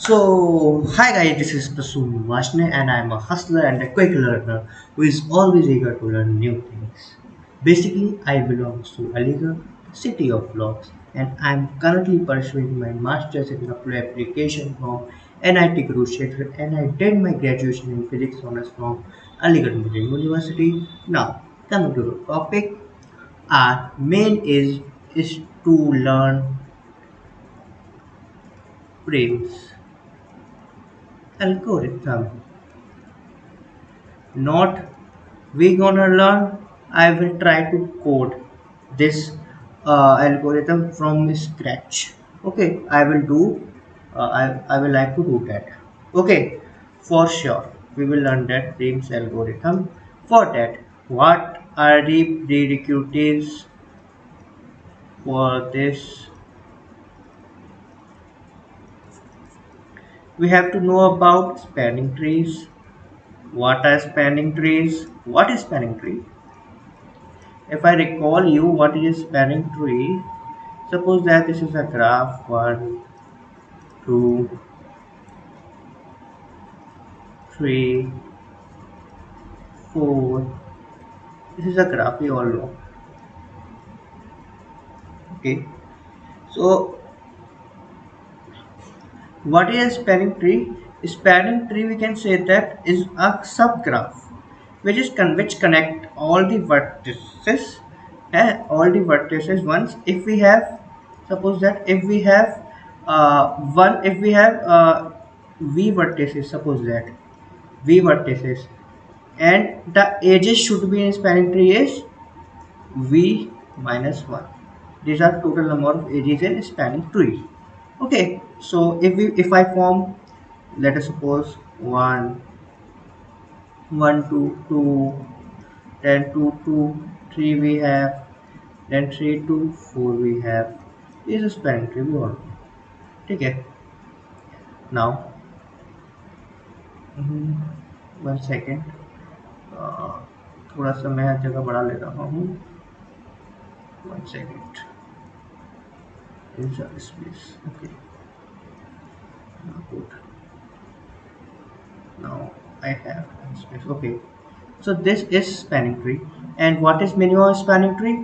Hi guys, this is Prasoon Vashne and I'm a hustler and a quick learner who is always eager to learn new things. Basically, I belong to Aligarh, city of laws, and I'm currently pursuing my master's in application from NIT Kurukshetra and I did my graduation in physics honors from Aligarh Muslim University. Now, coming to the topic, our main is to learn Prim's algorithm. Not we gonna learn. I will try to code this algorithm from scratch. Okay, I will do. I will like to do that. Okay, for sure we will learn that Prim's algorithm. For that, what are the prerequisites for this? We have to know about spanning trees. What are spanning trees? What is spanning tree? If I recall you what is spanning tree, suppose that this is a graph 1, 2, 3, 4. This is a graph we all know. Okay. So what is a spanning tree? Spanning tree we can say that is a subgraph which connect all the vertices once if we have suppose that if we have one if we have v vertices suppose that v vertices and the edges should be in spanning tree is v minus 1. These are total number of edges in spanning tree. Okay, so if I form, let us suppose 1 1 2 2, then 2 2 3 we have, then 3 2 4 we have. This is spanning tree we all know. Okay, now 1 second, थोड़ा सा मैं जगह बढ़ा ले रहा हूँ. 1 second, insert space. Okay, now good. Now I have space. Okay, so this is spanning tree. And what is minimum spanning tree?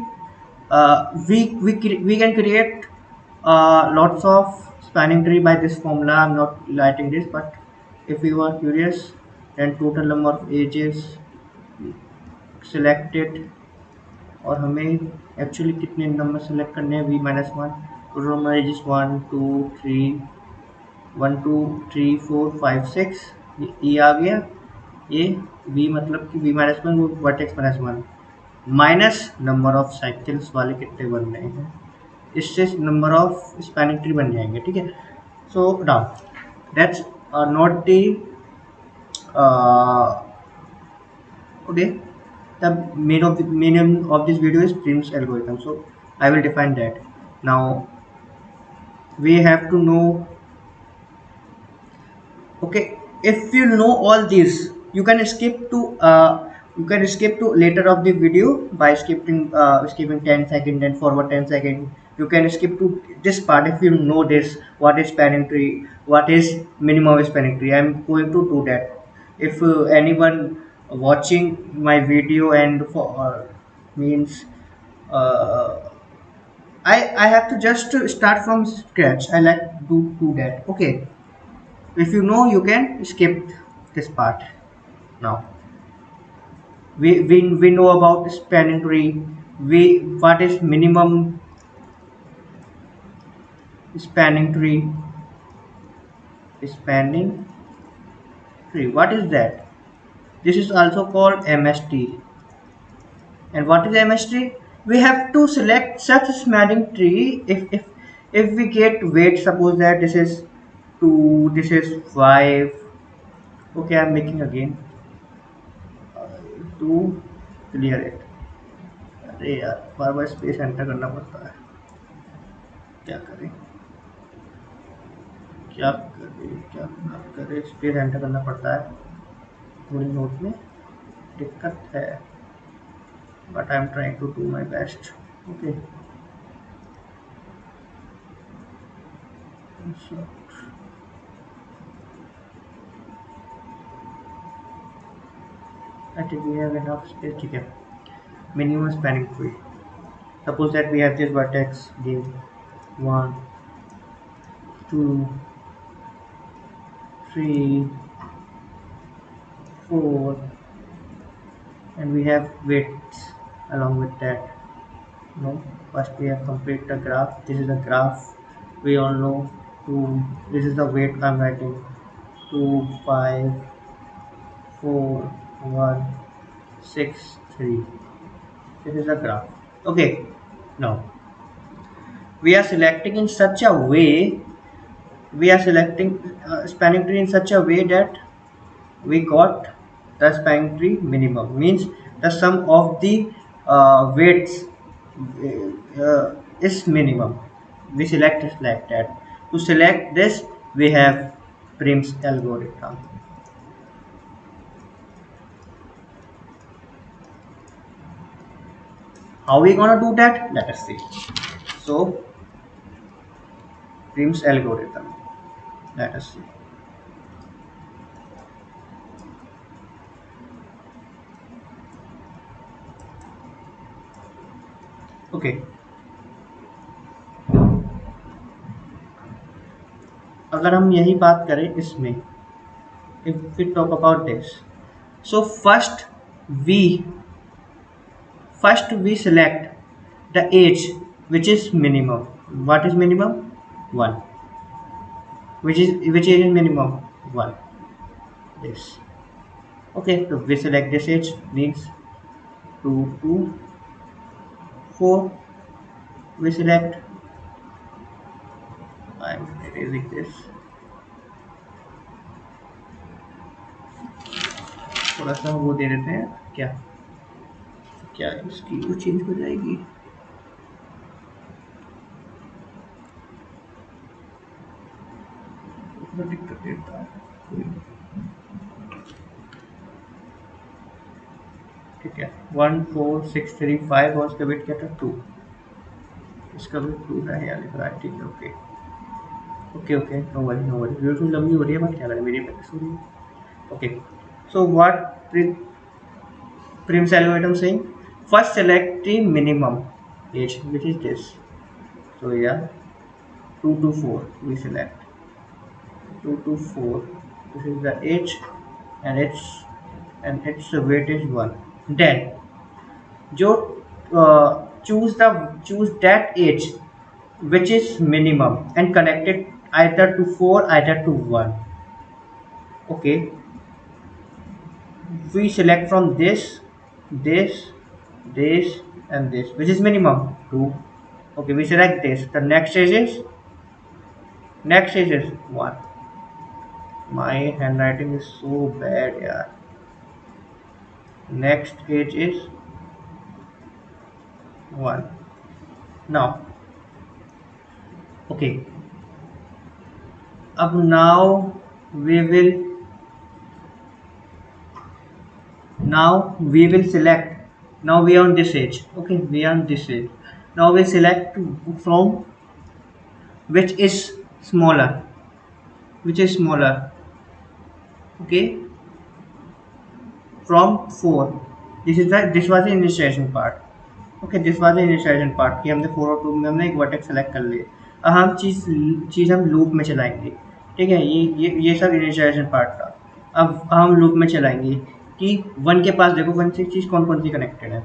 We can create lots of spanning tree by this formula. I'm not writing this, but if you are curious, then total number of edges selected और हमें actually कितने number select करने हैं V minus one total number edges 1 2 3 1 2 3 4 5 6 ये आ गया ये we मतलब कि वी माइनस वन वो vertex minus one minus number of cycles वाले कितने बन रहे हैं इससे नंबर ऑफ स्पैनिंग ट्री बन जाएंगे. ठीक है, so now that's not the okay, the meaning of this video is Prim's algorithm, so I will define that. Now we have to know, okay, if you know all this you can skip to later of the video by skipping 10 seconds and forward 10 seconds. You can skip to this part if you know this what is spanning tree, what is minimum spanning tree. I'm going to do that. If anyone watching my video and for means uh, I have to just start from scratch. I like to do that. Okay, if you know you can skip this part. Now we know about spanning tree. We what is minimum spanning tree? Spanning tree, what is that? This is also called MST. And what is MST? We have to select such spanning tree if we get weight. Suppose that this is 2, this is 5. Okay, I'm making again to clear it. अरे यार बार बार space enter करना पड़ता है. क्या करें क्या करें क्या ना करें, स्पेस एंटर करना पड़ता है. थोड़ी नोट में दिक्कत है, but I am trying to do my best. Okay, I think we have enough space. ठीक है. Minimum spanning tree. Suppose that we have this vertex give 1, 2, 3, 4, and we have weights along with that. No, first we have complete the graph. This is the graph. We all know. 2. This is the weight I'm writing. 2, 5, 4, 1, 6, 3. This is the graph. Okay. Now we are selecting in such a way. We are selecting spanning tree in such a way that we got the spanning tree minimum, means the sum of the weights is minimum. We select it like that. To select this, we have Prim's algorithm. How we gonna do that? Let us see. So Prim's algorithm. Let us see. Okay. अगर हम यही बात करें इसमें, if we talk about this, so first we select the age which is minimum. What is minimum? 1. Which age is minimum? 1. This. Okay, so we select this age, means 2 to 4. We select, I'm erasing this, थोड़ा सा वो दे देते हैं. क्या क्या इसकी वो change हो जाएगी. दिक्कत देता है. ठीक है. 1, 4, 6, 3, 5 और इसका वेट क्या था? 2. इसका वेट 2 है यहाँ लिख रहा है. ठीक है. Okay okay okay. No worry no worry. Video लंबी हो रही है बट क्या करें, मेरी प्रैक्टिस हो रही है. Okay. So what Prim's algorithm saying? First select the minimum age, which is this. So yeah, 2 to 4 we select. 2 to 4. This is the age, and its weight is 1. Then जो choose that age which is minimum and connect it either to 4 either to 1. Okay, we select from this, and this, which is minimum 2. Okay, we select this. The next is 1. My handwriting is so bad, yeah. Next age is 1. Now, okay. Up now we will select. Now we are on this age. Okay, we are on this age. Now we select from which is smaller. Okay, from 4. This was the initialization part. Okay, this was the initialization part कि हमने 4 और 2 में हमने एक vertex select कर लिए. अब हम चीज़ हम लूप में चलाएंगे. ठीक है, ये सब इनिशियलाइजेशन पार्ट था. अब हम लूप में चलाएंगे कि 1 के पास देखो 1 से चीज़ कौन सी कनेक्टेड है,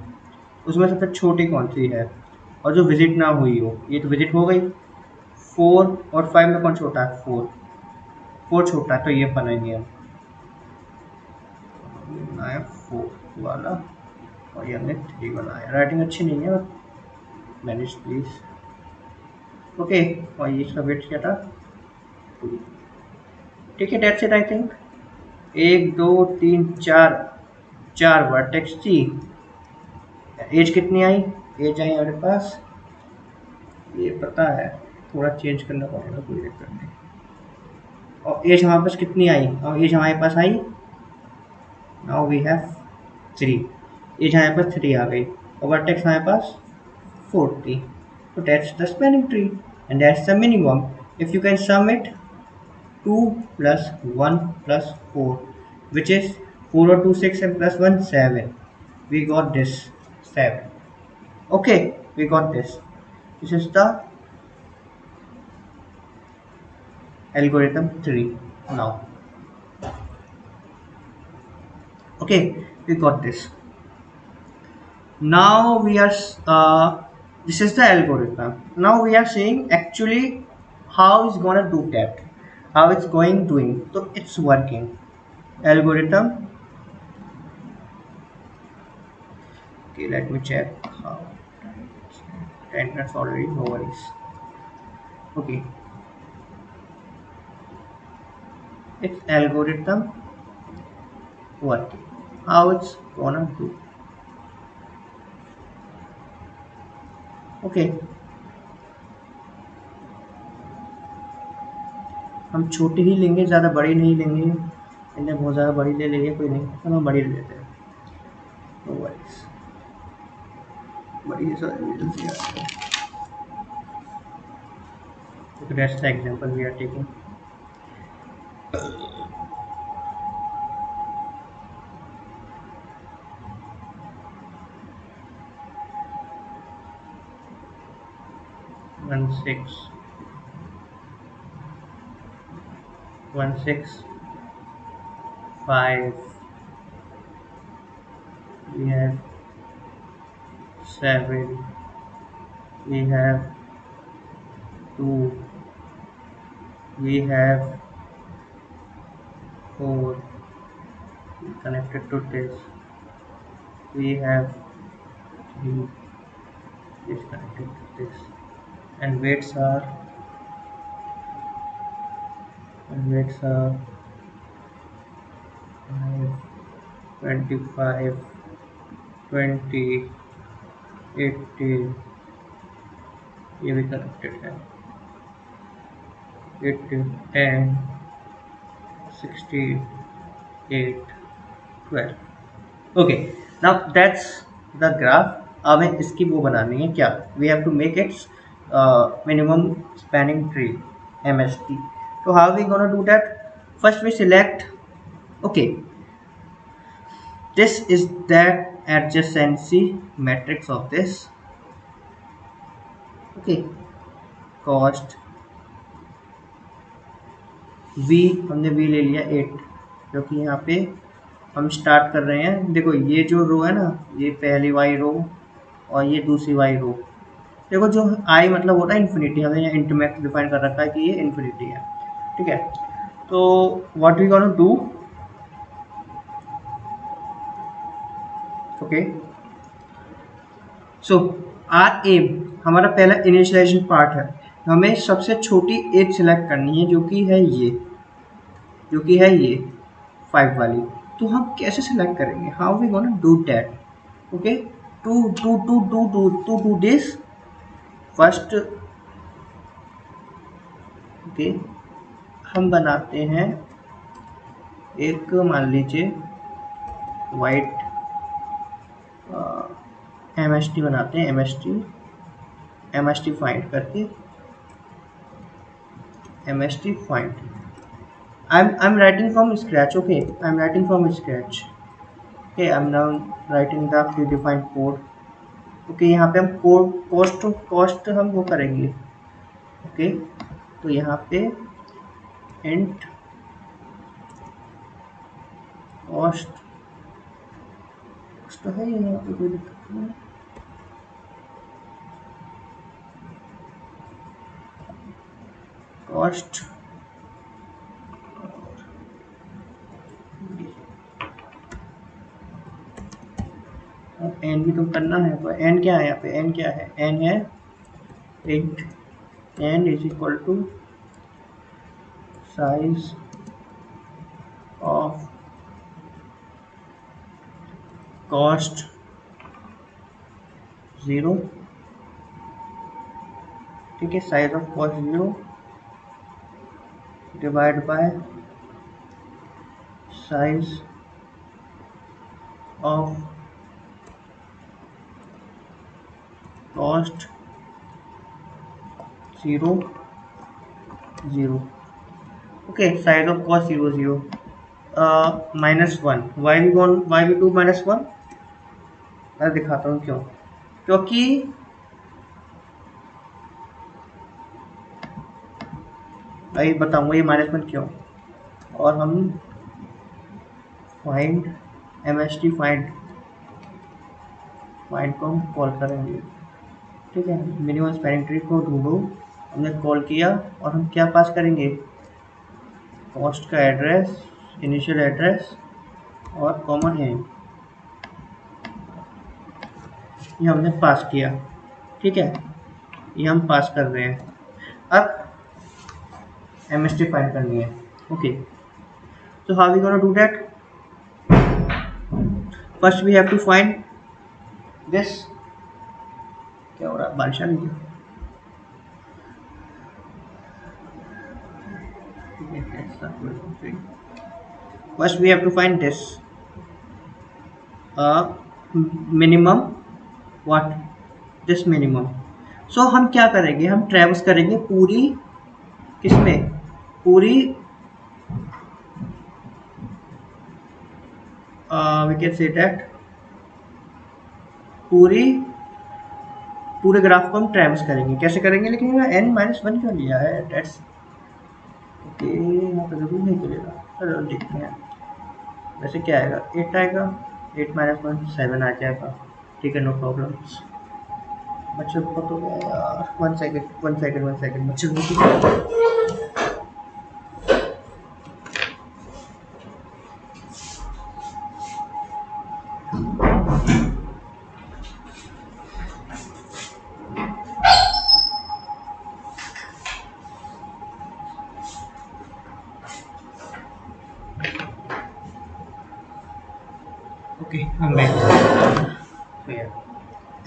उसमें सबसे छोटी कौन सी है और जो विजिट ना हुई हो. ये तो विजिट हो गई. 4 और 5 में कौन छोटा है? 4 छोटा है, तो ये बनाएंगे हम 4 वाला और ये हमने 3 बनाया. राइटिंग अच्छी नहीं है, मैनेज प्लीज. ओके, और ये इसका वेट क्या था? 2. ठीक है, that's it. I think 1 2 3 4 vertex थी. एज कितनी आई? एज आई हमारे पास, ये पता है, थोड़ा चेंज करना पड़ेगा, कोई दिक्कत नहीं. और एज हमारे पास कितनी आई? और एज हमारे पास आई, नाउ वी हैव 3. एज हमारे पास 3 आ गई और वर्टेक्स हमारे पास 40. So that's the spanning tree and that's the minimum. If you can sum it, 2 plus 1 plus 4, which is 4 or 2 6 and plus 1 7. We got this 7. Okay, we got this. This is the algorithm 3 now. Okay, we got this. Now we are this is the algorithm. Now we are seeing actually how it's gonna do that, how it's going doing. So it's working. Algorithm. Okay, let me check how. 10 minutes already. No worries. Okay, it's algorithm working. How it's gonna do. Okay, हम छोटी ही लेंगे, ज़्यादा बड़ी नहीं लेंगे. इन्हें बहुत ज़्यादा बड़ी ले लेंगे, कोई नहीं, तो हम बड़ी ले लेते हैं. No worries. बड़ी सारी. Okay, that's the example we are taking. One six, 5. We have 7. We have 2. We have 4. Connected to this. We have 3. Is connected to this. And weights are 5, 25, 20, 80. ये भी connected है. 80, 10, 16, 8, 12. Okay, now that's the graph. हमें इसकी वो बनानी है क्या? We have to make its minimum spanning tree, MST. So how are we gonna do that? First we select. Okay, this is that adjacency matrix of this. Okay, cost v, हमने v ले लिया 8, क्योंकि यहाँ पे हम start कर रहे हैं. देखो ये जो रो है ना, ये पहली वाई रो और ये दूसरी वाई रो. देखो जो आई मतलब होता है इन्फिनिटी, हमने यहाँ इंटरमैक्स डिफाइन कर रखा है कि ये इन्फिनिटी है. ठीक है, तो what we gonna do. Okay, so R M, हमारा पहला इनिशियलाइजेशन पार्ट है. हमें सबसे छोटी एज सिलेक्ट करनी है जो कि है ये, 5 वाली. तो हम कैसे सिलेक्ट करेंगे? How we gonna do that? Okay, to do this first. Okay, हम बनाते हैं एक, मान लीजिए वाइट MST बनाते हैं. MST फाइंड करके, MST find. I'm writing from scratch. Okay, I'm writing from scratch. Okay, I'm now writing the predefined code. Okay, यहाँ पे हम cost हम वो करेंगे. Okay, तो यहाँ पे int cost है, यहाँ पे कोई दिक्कत नहीं. cost एन भी तो करना है. तो एन क्या है यहाँ पे? एन क्या है? एन है int N is equal to size of cost 0. ठीक है, size of cost 0 divide by size of cost 0 0. Okay, size of cost 0 0. -1, why we do -1, मैं दिखाता हूँ क्यों। क्योंकि अभी बताऊंगा ये -1 क्यों। और हम फाइंड MST फाइंड को हम कॉल करेंगे, ठीक है। मिनिमम स्पैनिंग ट्री को ढूंढो, हमने कॉल किया और हम क्या पास करेंगे, पोस्ट का एड्रेस, इनिशियल एड्रेस और कॉमन है, ये हमने पास किया, ठीक है। ये हम पास कर रहे हैं। अब MST फाइंड करनी है, okay. So how we gonna do that? First we have to find this, क्या हो रहा है, बारिश आ रही है। First we have to find this minimum, what, this minimum. So हम क्या करेंगे, हम ट्रेवर्स करेंगे पूरी, किसमें, पूरी we can say that पूरे ग्राफ को हम ट्रेवर्स करेंगे। कैसे करेंगे, लेकिन यहाँ n-1 क्यों लिया है, डेट्स ओके, यहाँ पर जरूर नहीं चलेगा। चलो देखते हैं, वैसे क्या आएगा, 8 आएगा, 8 - 1 7 आ जाएगा, ठीक है, नो प्रॉब्लम। बच्चों को तो यार 1 सेकंड बच्चों को ओके, हम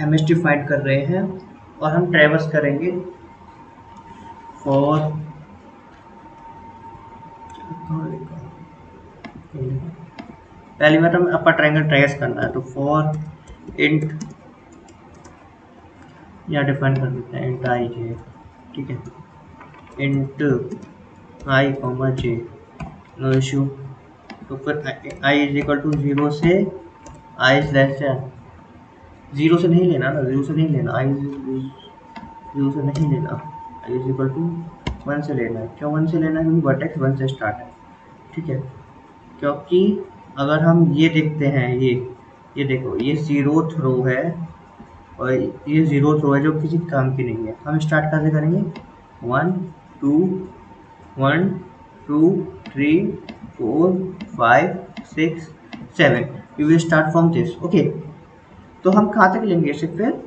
MST फाइंड कर रहे हैं और हम ट्रेवर्स करेंगे फॉर पहली बार हम अपर ट्रायंगल ट्रेस करना है, तो फॉर इंट, यहाँ डिफाइन कर देते हैं इंट आई जे, ठीक है, इंट आई कॉमा जे, नो इशू। तो फिर आई इज इक्वल टू 0 से आई इज लेस देन, 0 से नहीं लेना ना, 0 से नहीं लेना, आई 0 से नहीं लेना, आई इज इक्वल टू 1 से लेना है। क्यों 1 से लेना है, क्योंकि वर्टेक्स 1 से स्टार्ट है, ठीक है। क्योंकि अगर हम ये देखते हैं, ये देखो, ये 0th रो है और ये 0th रो है जो किसी काम की नहीं है। हम स्टार्ट कैसे करेंगे, 1 2 1 2 3 4 5 6 7, we will start from this, okay. तो हम कहाँ तक लेंगे इसे, फिर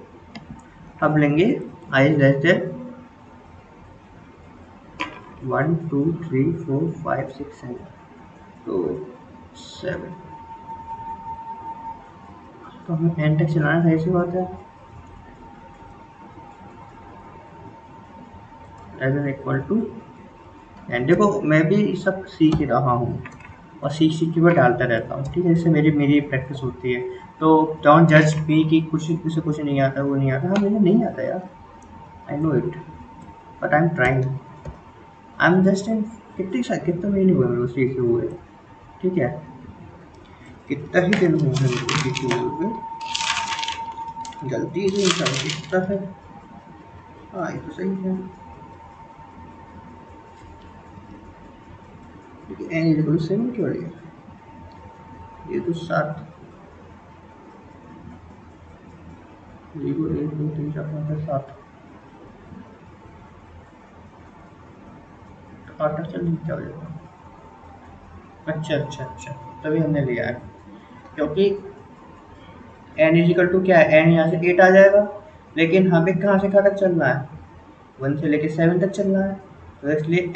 हम लेंगे आई लेस देन 1 2 3 4 5 6 7, तो 7, तो हमें एन तक चलाना था, ऐसी बात है। एज इक्वल टू एन, देखो मैं भी सब सीख रहा हूँ और सीख के मैं डालता रहता हूँ, ठीक है, इससे मेरी प्रैक्टिस होती है। तो डोंट जज मी कि कुछ नहीं आता, वो नहीं आता। हाँ, मुझे नहीं आता यार, I know it, but I am trying, I am just in, कितना महीने हुए मेरे को सीखे हुए, ठीक है, कितना ही दिन हुए हैं मेरे को सीखे हुए, गलती से इंसान सीखता है। हाँ, ये तो सही है, लेकिन एन इज इक्वल टू 7 क्यों लिया, ये तो 7 0 1 2 3 4 5 6 7 8 चल नहीं, क्या हो जाएगा। अच्छा, तभी हमने लिया है, क्योंकि एन इजिकल टू क्या है, एन यहाँ से 8 आ जाएगा, लेकिन हमें कहाँ से कहाँ तक चलना है, 1 से लेके 7 तक चलना है। तो इसलिए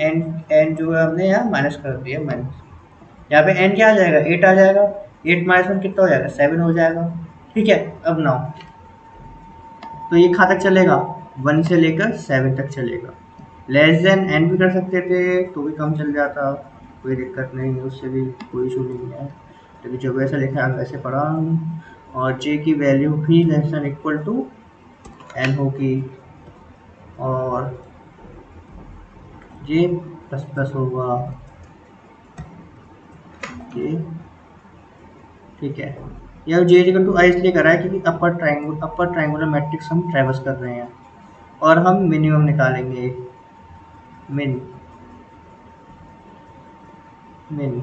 एन जो है हमने यहाँ माइनस कर दिया, माइनस, यहाँ पे एन क्या आ जाएगा, 8 आ जाएगा, 8 - 1 कितना हो जाएगा, 7 हो जाएगा, ठीक है। अब नाउ तो ये कहाँ तक चलेगा, 1 से लेकर 7 तक चलेगा। लेस देन एन भी कर सकते थे तो भी कम चल जाता, कोई दिक्कत नहीं है, उससे भी कोई इशू नहीं है, लेकिन जो वैसा लिखा है वैसे पढ़ा। और जे की वैल्यू भी less than equal to N होगी, और जे प्लस प्लस होगा, के, ठीक है। यह जे इक्वल टू आई इसलिए करा है क्योंकि अपर ट्राइंगुलर मैट्रिक्स हम ट्रेवर्स कर रहे हैं और हम मिनिमम निकालेंगे, मिन मिन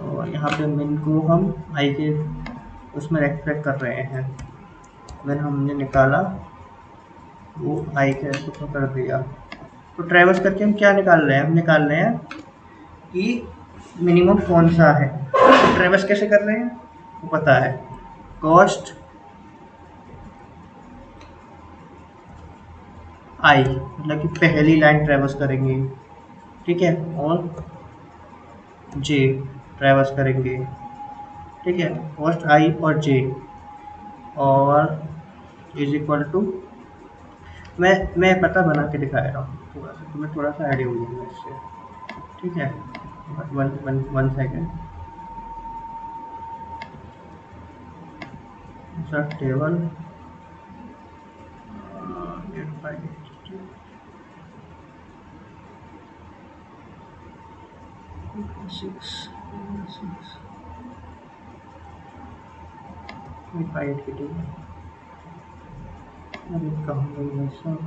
और यहाँ पे मिन को हम आई के उसमें रेफरेक्ट कर रहे हैं। मैंने हमने निकाला वो आई के उसमें कर दिया। तो ट्रेवर्स करके हम क्या निकाल रहे हैं, हम निकाल रहे हैं कि मिनिमम कौन सा है। तो ट्रेवर्स कैसे कर रहे हैं वो पता है, कॉस्ट आई मतलब कि पहली लाइन ट्रेवर्स करेंगे, ठीक है, और जे ट्रेवर्स करेंगे, ठीक है, कॉस्ट आई और जे और इज इक्वल टू, मैं पता बना के दिखा रहा हूँ थोड़ा सा, तुम्हें थोड़ा सा आइडिया हो जाएगा इससे, ठीक है। One second sir, table five की टेबल, अरे कहाँ गई है सब,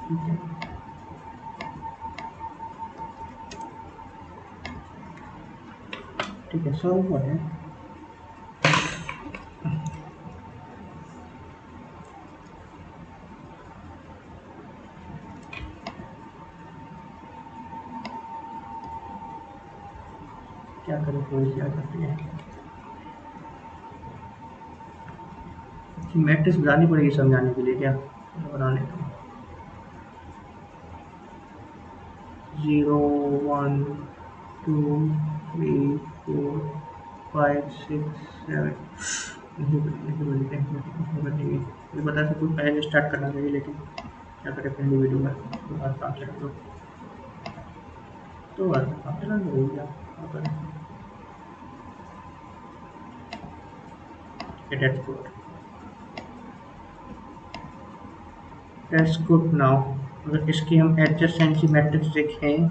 ठीक है, ठीक है, सॉल्व हुआ है। क्या करें, कोई क्या करती है, मैट्रिक्स बनानी पड़ेगी समझाने के लिए, क्या बना लेता हूँ। 0 1 2 3 4 5 6 7 नहीं बनते बनेंगे, मुझे पता है कुछ पहले स्टार्ट करना चाहिए लेकिन क्या करें, पहली वीडियो में तो बात काम चला तो बात काम चला हो गया। लेट्स गो नाउ, अगर इसकी हम एडजेसेंसी मैट्रिक्स देखें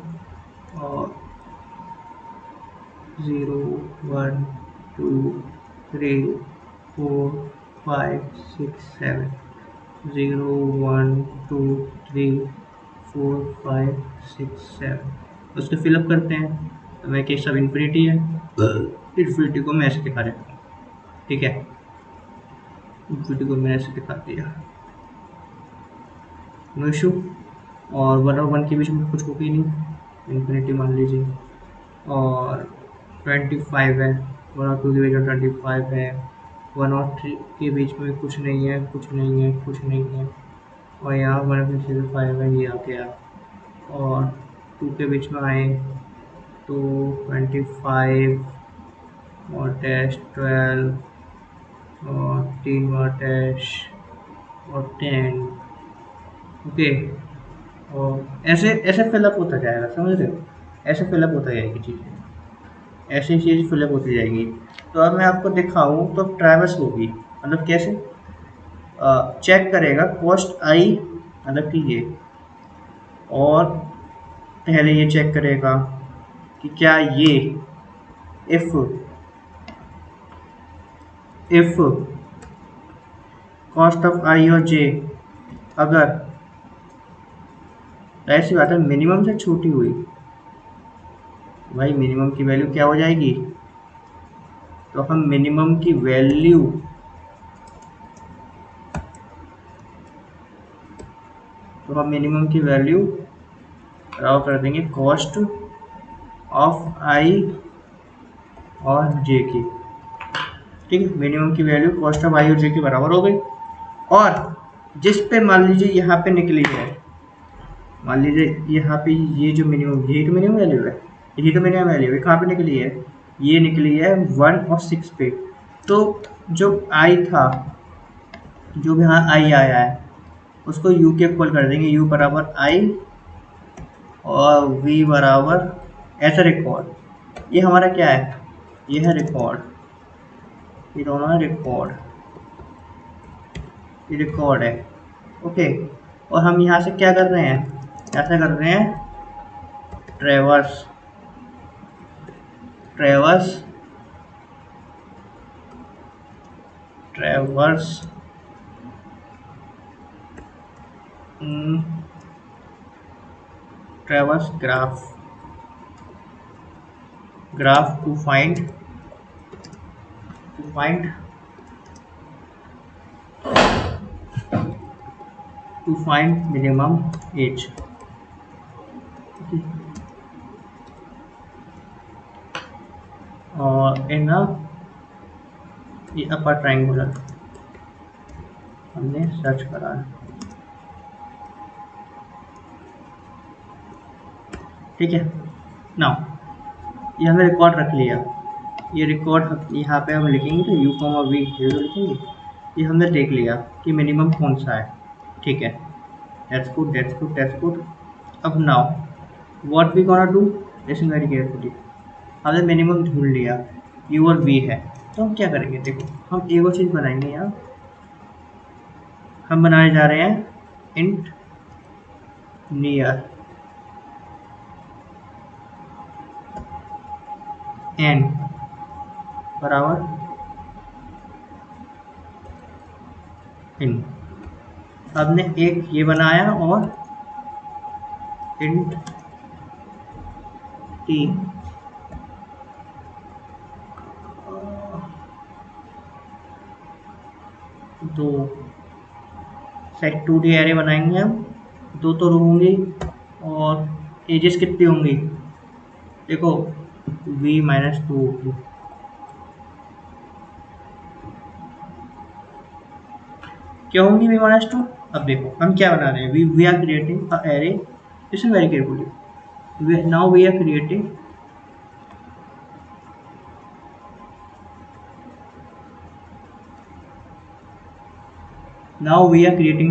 और 0 1 2 3 4 5 6 7 0 1 2 3 4 5 6 7 उसको फिलअप करते हैं। तो मैं केस सब इन्फिनिटी है, इन्फिनिटी को मैं ऐसे दिखा देता हूँ, ठीक है, इन्फिनिटी को मैंने ऐसे दिखा दिया, नो इशू। और 1 और 1 के बीच में कुछ होगा ही नहीं, इन्फिनिटी मान लीजिए, और 25 है, 1 और 2 के बीच में 25 है, 1 और 3 के बीच में कुछ नहीं है, कुछ नहीं है, कुछ नहीं है, और यहाँ 1/5 है, ये आ गया, और 2 के बीच में आए तो 25 और डैश 12 और 3 और डैश और 10, ओके। और ऐसे ऐसे फिलअप होता जाएगा, समझ रहे हो, ऐसे फिलअप होता जाएगी चीज़ें, ऐसी चीज़ फिलअप होती जाएगी। तो अब मैं आपको दिखाऊँ तो ट्रैवर्स होगी, मतलब कैसे चेक करेगा कॉस्ट आई मतलब कि ये, और पहले ये चेक करेगा कि क्या ये इफ कॉस्ट ऑफ आई और जे अगर ऐसी बात है मिनिमम से छोटी हुई, भाई मिनिमम की वैल्यू क्या हो जाएगी, तो हम मिनिमम की वैल्यू ड्रॉ कर देंगे कॉस्ट ऑफ आई और जे की, ठीक है, मिनिमम की वैल्यू कॉस्ट ऑफ आई और जे के बराबर हो गई। और जिस पे मान लीजिए यहाँ पे निकली है, मान लीजिए यहाँ पे ये जो मिनिमम, यही तो मिनिमम वैल्यू है, यही तो मिनिमम वैल्यू है, कहाँ पे निकली है, ये निकली है 1 और 6 पे। तो जो आई था, जो भी यहाँ आई आया है उसको यू के इक्वल कर देंगे, यू बराबर आई और वी बराबर ऐसा रिकॉर्ड, ये हमारा क्या है, ये है रिकॉर्ड, ये दोनों है रिकॉर्ड, ये रिकॉर्ड है, ओके। और हम यहाँ से क्या कर रहे हैं, ऐसा कर रहे हैं traverse traverse traverse traverse graph to find minimum edge. और इन ये अपर ट्रायंगुलर हमने सर्च करा है, ठीक है। नाउ ये हमने रिकॉर्ड रख लिया, ये रिकॉर्ड यहाँ पे हम लिखेंगे तो u v 0 लिखेंगे। ये हमने देख लिया कि मिनिमम कौन सा है, ठीक है। That's good. अब now what we gonna do, listen very carefully. हमने मिनिमम ढूंढ लिया, u और v है, तो हम क्या करेंगे, देखो हम एक और चीज़ बनाएंगे यहाँ। हम बनाने जा रहे हैं इंट नियर n बराबर इन। हमने एक ये बनाया और इंट t दो सेट 2D एरे बनाएंगे हम, दो तो रो होंगी और एजेस कितनी होंगी, देखो v माइनस 2 होगी। क्यों होंगी v माइनस 2? अब देखो हम क्या बना रहे हैं, we are creating a array, listen very carefully. Now we are creating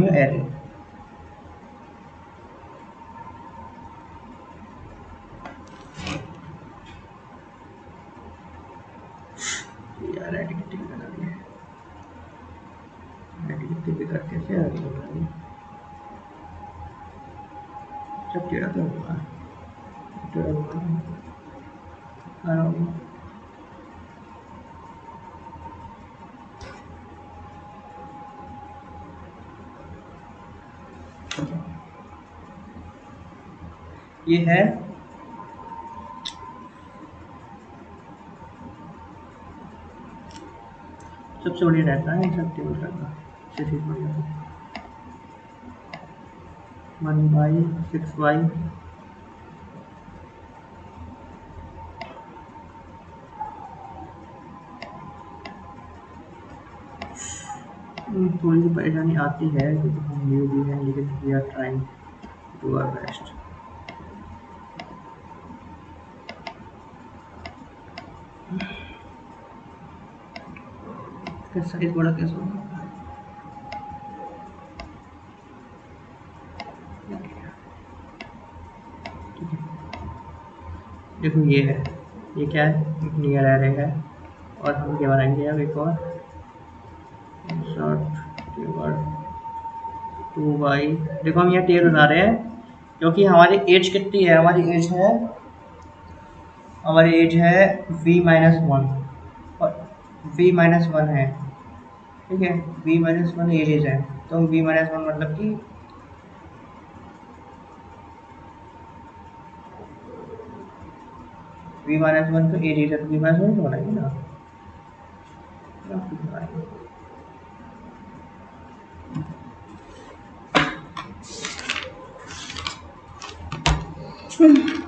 an array। यार एडिटिंग बना रही है, एडिटिंग भी करके से आ रही है, सब टेढ़ा तो होगा, टेढ़ा होगा आ रहा हूँ। ये है सबसे बढ़िया रहता है सब टेबल करना, सिर्फ बढ़िया 1/6y थोड़ी सी परेशानी आती है क्योंकि हम न्यू भी हैं, लेकिन we are trying to our best. Size बड़ा कैसे होगा, देखो ये है, ये क्या है, एक नियर एरे है। और हम क्या बनाएंगे अब एक और टेबल 2y। देखो हम यहाँ टेबल बना रहे हैं क्योंकि हमारी एज कितनी है, हमारी एज है v-1 और v-1 है, ठीक है। v-1 एज है, तो v-1 मतलब कि v-1 तो एज है, तो v-1 तो बनाएंगे ना,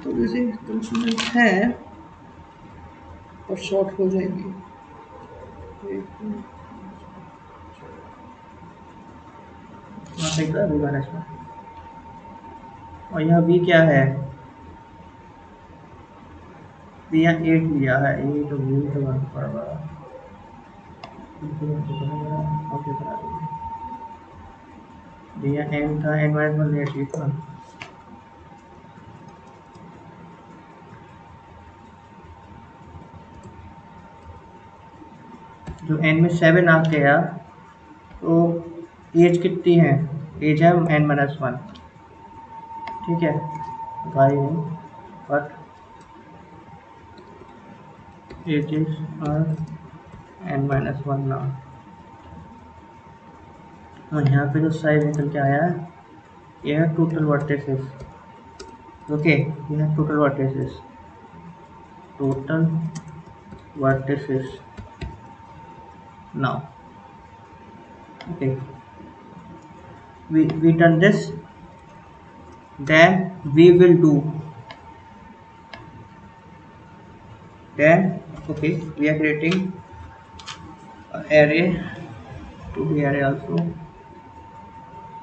तो जैसे कंसोनेंट है और शॉर्ट हो जाएगी। और यहाँ v क्या है, v यहाँ 8 लिया है, ये तो v तो बराबर दिया n था, n-1 ठीक था। जो n में 7 आ गया तो एज कितनी है, एज है n-1, ठीक है, वाई नहीं बट एजेस आर n-1 ना। और यहाँ पे जो साइज निकल के आया है ये है टोटल वर्टिसेस, ओके, ये है total vertices now, okay, we done this, then we will do, then okay, we are creating an array, to be array also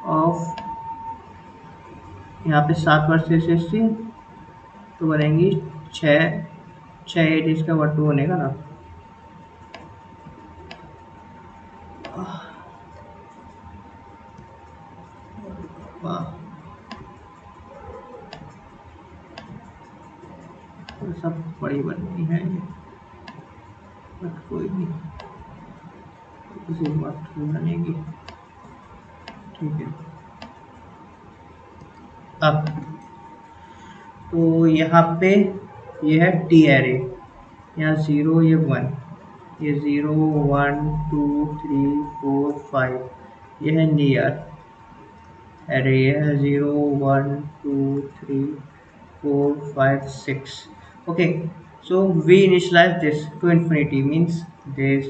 of, यहाँ पे 7 वर्सेस थी तो बनेंगी 6 एज का 1 2 बनेगा ना, वाह तो सब बड़ी बननी है ये, बट कोई नहीं, किसी बात बनेगी, ठीक है। अब तो यहाँ पे ये है टी एरे, यहाँ 0 ये 1, ये 0 1 2 3 4 5, ये है नियर एरे, ये है 0 1 2 3 4 5 6, okay, so we initialize this to infinity, means this,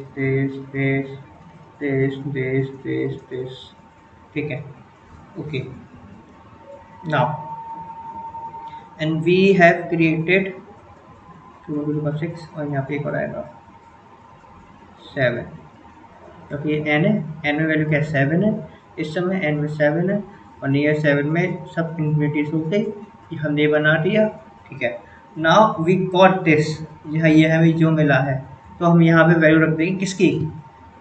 ठीक है, okay, now and we have created 6 और यहाँ पे एक और आएगा 7, क्योंकि ये n है, n में वैल्यू क्या है 7 है, इस समय n में 7 है और नियर 7 में सब इन्फिनिटी से होते ही हमने बना दिया, ठीक है। नाउ वी गॉट दिस, ये हमें जो मिला है, तो हम यहाँ पे वैल्यू रख देंगे किसकी,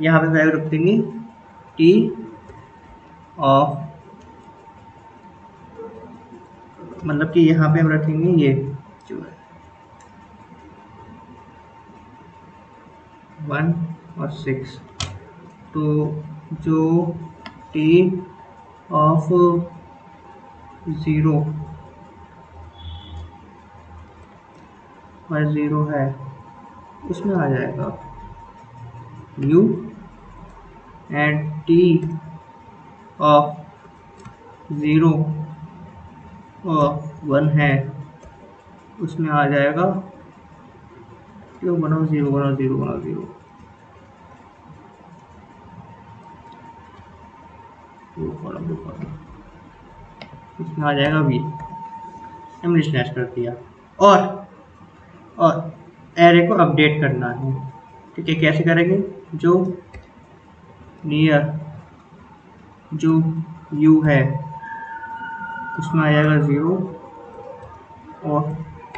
यहाँ पे वैल्यू रख देंगे टी ऑफ, मतलब कि यहाँ पे हम रखेंगे ये जो है 1 और 6, तो जो टी ऑफ 0 और 0 है उसमें आ जाएगा u, एंड टी ऑफ 0 और 1 है उसमें आ जाएगा, क्यों बनाओ 0 बनाओ 0 बनाओ 0, इसमें आ जाएगा v, हमने स्लैश कर दिया, और एरे को अपडेट करना है, ठीक है, कैसे करेंगे, जो नियर जो u है उसमें आ जाएगा 0 और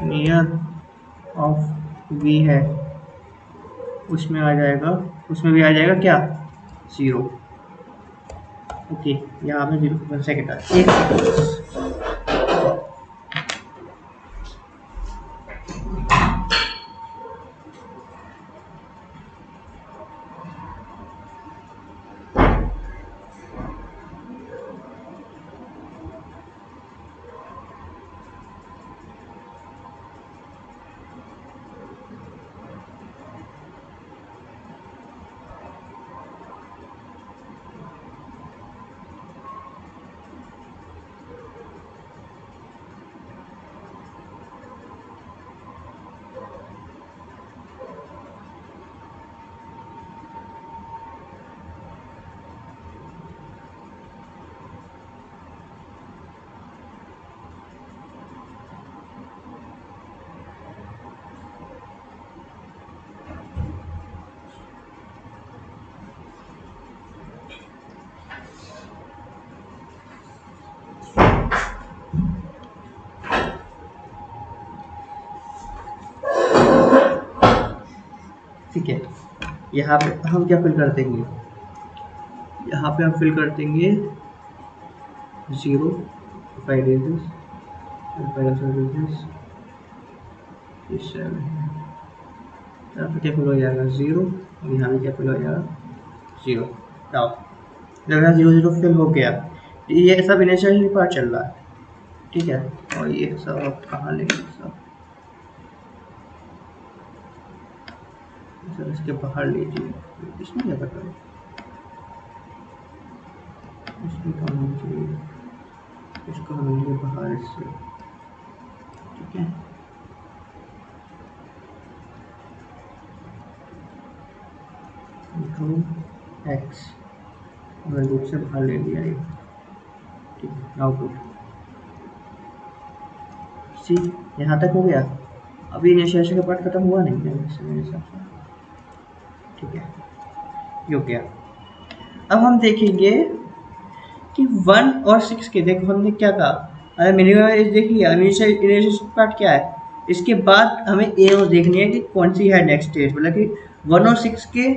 नियर ऑफ v है उसमें आ जाएगा, उसमें भी आ जाएगा क्या 0, ओके, यहाँ पे 0 सेकेंड एक ठीक है, यहाँ पे हम क्या फिल कर देंगे, यहाँ पे हम फिल कर देंगे 0 5 डिजिट, यहाँ पे क्या फिल हो जाएगा 0, यहाँ भी क्या फिल हो जाएगा 0, जब यहाँ 0 0 फिल हो गया, ये सब इनिशियल पार्ट चल रहा है, ठीक है। और ये सब आप कहाँ लेंगे सब, सर इसके बाहर लीजिए, इसमें क्या कर रहे हैं, इसमें कहाँ होना चाहिए, इसको हम लेंगे बाहर इससे, ठीक है। कंट्रोल एक्स, मैं लूप से बाहर ले लिया ये, ठीक है। नाउ गुड, सी यहाँ तक हो गया। अभी इनिशिएशन का पार्ट खत्म हुआ नहीं है मेरे हिसाब से, ठीक है। ये हो गया। अब हम देखेंगे कि 1 और 6 के, देखो हमने क्या कहा, अरे मिनिमम एज देख लिया, इनिशिएशन पार्ट क्या है, इसके बाद हमें एज देखनी है कि कौन सी है नेक्स्ट स्टेज, मतलब कि 1 और 6 के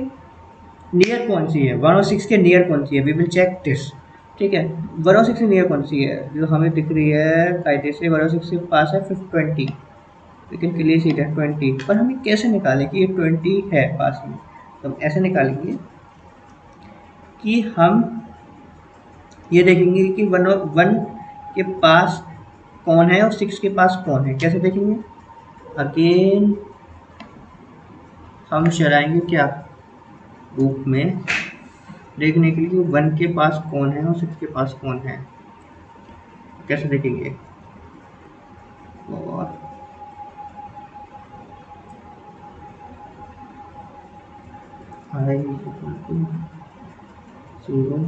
नियर कौन सी है, 1 और 6 के नियर कौन सी है, वी विल चेक दिस, ठीक है। 1 और 6 के नियर कौन सी है जो हमें दिख रही है कायदे से, 1 और 6 के पास है 20, लेकिन क्लियर सीट है 20, पर हमें कैसे निकालें कि ये 20 है पास में, तो हम ऐसे निकालेंगे कि हम ये देखेंगे कि 1 के पास कौन है और 6 के पास कौन है, कैसे देखेंगे, अगेन हम चलाएंगे क्या लूप में, देखने के लिए कि 1 के पास कौन है और 6 के पास कौन है, कैसे देखेंगे। और i इक्वल टू 0,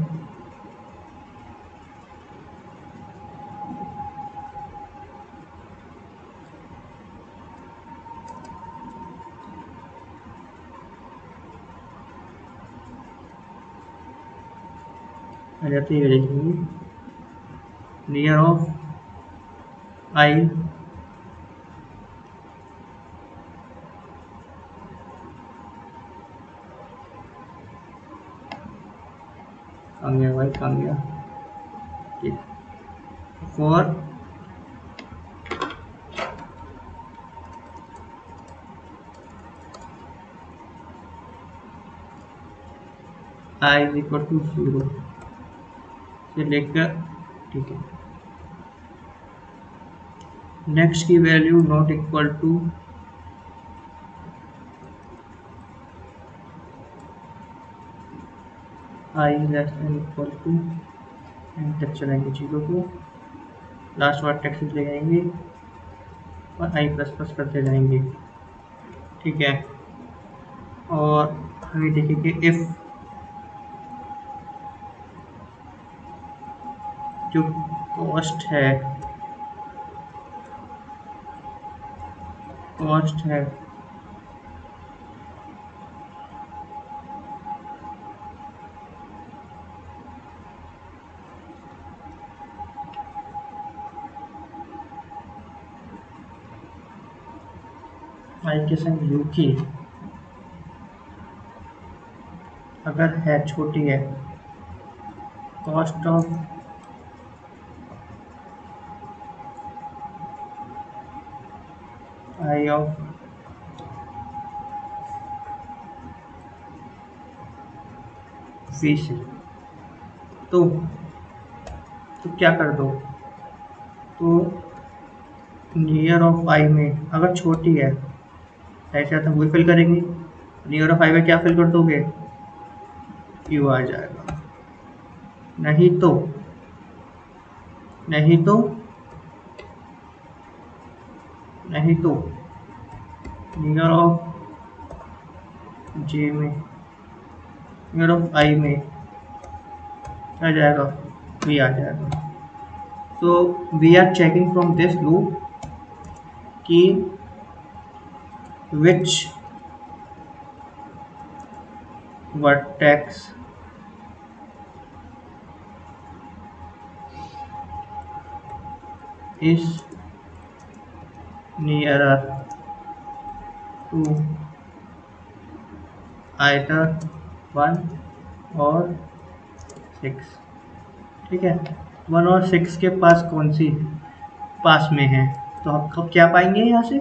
आ जाती है, देखेंगे नियर ऑफ आई कहाँ गया भाई, कहाँ गया, ठीक। For I is equal to 0 से लेकर, ठीक है, नेक्स्ट की value not equal to I less than equal to, तक चलाएंगे चीज़ों को, लास्ट वार्ड टेक्स्ट ले जाएंगे और आई प्लस प्लस करते जाएंगे, ठीक है। और हमें देखेंगे इफ जो कॉस्ट है आई के संग यू की अगर है छोटी है, cost of I of V से, तो क्या कर दो, तो नियर ऑफ आई में अगर छोटी है, ऐसे तो वही फिल करेंगे, नियर ऑफ आई में क्या फिल कर दोगे, यू आ जाएगा, नहीं तो नियर ऑफ जे में, नियर ऑफ आई में आ जाएगा, वी आ जाएगा। तो we are checking from this loop कि which vertex is nearer to either 1 और 6, ठीक है। 1 और 6 के पास कौन सी पास में है, तो हम क्या पाएंगे यहाँ से,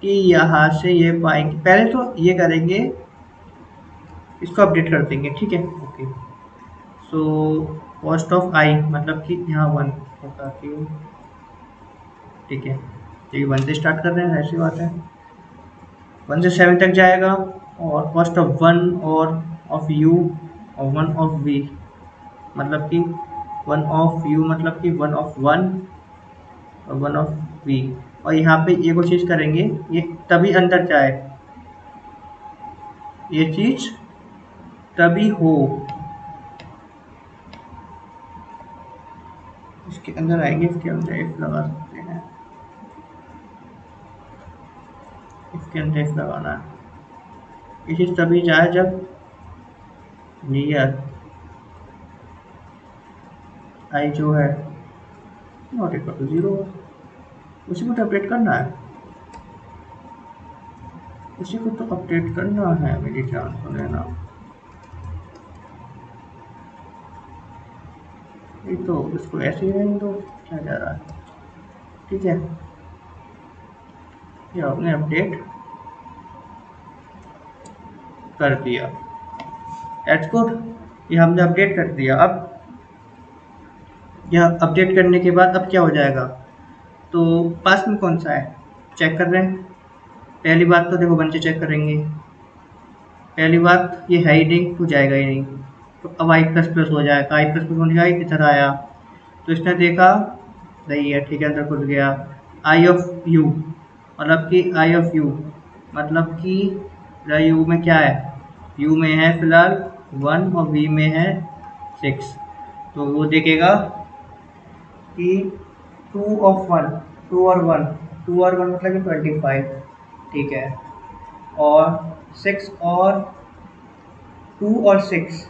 कि यहाँ से ये पाएंगे, पहले तो ये करेंगे, इसको अपडेट कर देंगे, ठीक है। ओके, सो कॉस्ट ऑफ आई मतलब कि यहाँ 1 होगा कि ठीक है, ठीक है 1 से स्टार्ट कर रहे हैं, ऐसी बात है। 1 से 7 तक जाएगा और कॉस्ट ऑफ 1 और ऑफ यू और 1 ऑफ वी मतलब कि 1 ऑफ यू मतलब कि 1 ऑफ 1 और 1 ऑफ वी। और यहाँ पे ये कोशिश करेंगे ये तभी अंदर जाए, ये चीज़ तभी हो, इसके अंदर आएंगे, इसके अंदर इफ लगा सकते हैं, इसके अंदर इफ लगाना है। ये चीज़ तभी जाए जब नियर आई जो है नॉट इक्वल टू 0, उसी को तो अपडेट करना है, उसी को तो अपडेट करना है, मेरी जान सुन लेना। ये तो इसको ऐसे ही रहने दो, क्या जा रहा है, ठीक है। ये आपने अपडेट कर दिया, दैट्स गुड, ये हमने अपडेट कर दिया। अब यह अपडेट करने के बाद अब क्या हो जाएगा, तो पास में कौन सा है चेक कर रहे हैं। पहली बात तो देखो 1 से चेक करेंगे, पहली बात ये है ही नहीं तो जाएगा ही नहीं, तो अब आई प्लस प्लस हो जाएगा, आई प्लस प्लस होने जाएगा किधर आया, तो इसने देखा नहीं है, ठीक है अंदर घुस गया। आई ऑफ यू मतलब कि आई ऑफ यू मतलब कि यू में क्या है, यू में है फिलहाल 1 और वी में है 6, तो वो देखेगा कि 2 ऑफ 1, 2 और 1, 2 और 1 मतलब कि 25, ठीक है, और 6 और 2 और 6,